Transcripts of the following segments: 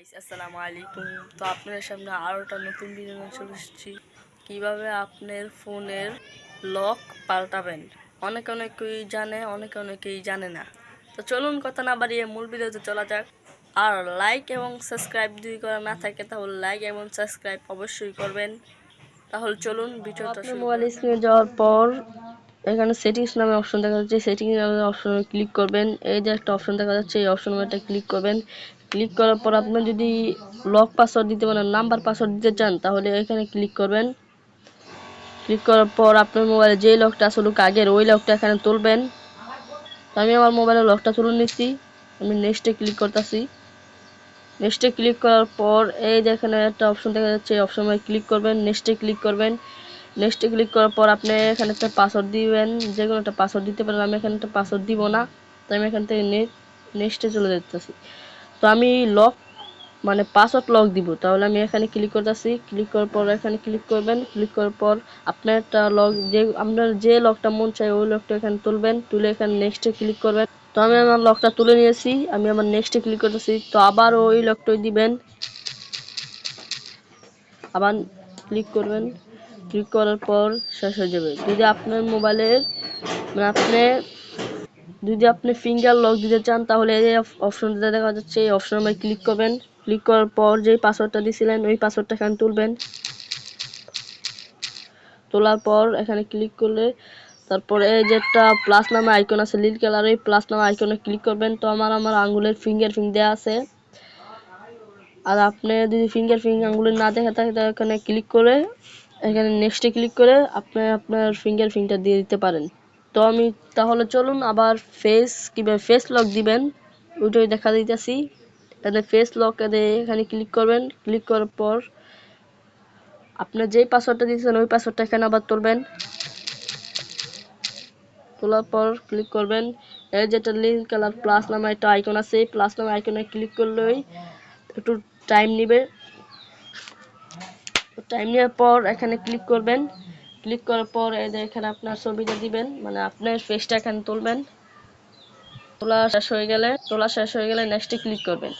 Guys আসসালামু আলাইকুম। তো আপনাদের সামনে আরও একটা নতুন ভিডিও নিয়ে চলে এসেছি, কীভাবে আপনার ফোনের লক পাল্টাবেন। অনেকেই জানে, অনেকেই জানে না। তো চলুন কথা না বাড়িয়ে মূল ভিডিওতে চলা যাক। আর লাইক এবং সাবস্ক্রাইব যদি করা না থাকে তাহলে লাইক এবং সাবস্ক্রাইব অবশ্যই করবেন। তাহলে চলুন ভিডিওটা শুরু। মোবাইল স্ক্রিনে যাওয়ার পর এখানে সেটিংস নামে অপশন দেখা যাচ্ছে, সেটিংস নামে অপশনে ক্লিক করবেন। এই যে একটা অপশন দেখা যাচ্ছে, এই অপশনটা ক্লিক করবেন। ক্লিক করার পর আপনি যদি লক পাসওয়ার্ড দিতে পারেন, নাম্বার পাসওয়ার্ড দিতে চান, তাহলে এখানে ক্লিক করবেন। ক্লিক করার পর আপনার মোবাইলে যেই লকটা আসলে আগের ওই লকটা এখানে তুলবেন। তো আমি আমার মোবাইলের লকটা তুলে নিচ্ছি। আমি নেক্সটে ক্লিক করতেছি। নেক্সটে ক্লিক করার পর এই যে এখানে একটা অপশন দেখা যাচ্ছে, এই অপশনে ক্লিক করবেন। নেক্সটে ক্লিক করবেন। নেক্সটে ক্লিক করার পর আপনি এখানে একটা পাসওয়ার্ড দিবেন, যে কোনো একটা পাসওয়ার্ড দিতে পারেন। আমি এখানে একটা পাসওয়ার্ড দিব না, তো আমি এখান থেকে নেক্সটে চলে যেতেছি। তো আমি লক মানে পাসওয়ার্ড লক দিব, তাহলে আমি এখানে ক্লিক করতেছি। ক্লিক করার পর এখানে ক্লিক করবেন। ক্লিক করার পর আপনার একটা লক, যে আপনার যে লকটা মন চায় ওই লকটা এখানে তুলবেন। তুলে এখানে নেক্সটে ক্লিক করবেন। তো আমি আমার লকটা তুলে নিয়েছি, আমি আমার নেক্সটে ক্লিক করতেছি। তো আবার ওই লকটাই দিবেন, আবার ক্লিক করবেন। ক্লিক করার পর শেষ হয়ে যাবে। যদি আপনার মোবাইলের মানে যদি আপনি ফিঙ্গার লক দিতে চান, তাহলে এই অপশনটা দেখা যাচ্ছে, এই অপশনে ক্লিক করবেন। ক্লিক করার পর যেই পাসওয়ার্ডটা দিয়েছিলেন ওই পাসওয়ার্ডটা এখানে তুলবেন। তোলার পর এখানে ক্লিক করলে তারপরে এই যে একটা প্লাস নামে আইকন আছে নীল কালার, এই প্লাস নামে আইকনে ক্লিক করবেন। তো আমার আঙ্গুলের ফিঙ্গারপ্রিন্ট দেওয়া আছে। আর আপনি যদি ফিঙ্গারপ্রিন্ট আঙ্গুলের না দেখা থাকে তাহলে এখানে ক্লিক করে এখানে নেক্সটে ক্লিক করে আপনি আপনার ফিঙ্গারপ্রিন্টটা দিয়ে দিতে পারেন। তো আমি তাহলে চলুন আবার কিভাবে ফেস লক দিবেন ওইটাই দেখা দিতেছি। তাহলে ফেস লক এখানে ক্লিক করবেন। ক্লিক করার পর আপনার যেই পাসওয়ার্ডটা দিয়েছেন ওই পাসওয়ার্ডটা এখানে আবার তুলবেন। তোলার পর ক্লিক করবেন। এই যেটা নীল কালার প্লাস নামে একটা আইকন আছে, প্লাস নামে আইকনে ক্লিক করলেই একটু টাইম নেবে। টাইম নেওয়ার পর এখানে ক্লিক করবেন। ক্লিক করার পর এই যে এখানে আপনার ছবিটা দিবেন, মানে আপনার ফেসটা এখানে তুলবেন। তোলা শেষ হয়ে গেলে নেক্সটে ক্লিক করবেন।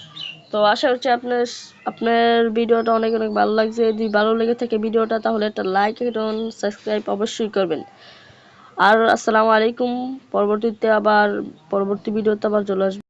তো আশা করছি আপনার ভিডিওটা অনেক ভালো লাগছে। যদি ভালো লেগে থাকে ভিডিওটা, তাহলে একটা লাইক এবং সাবস্ক্রাইব অবশ্যই করবেন। আর আসসালামু আলাইকুম। পরবর্তী ভিডিওতে আবার চলে আসবে।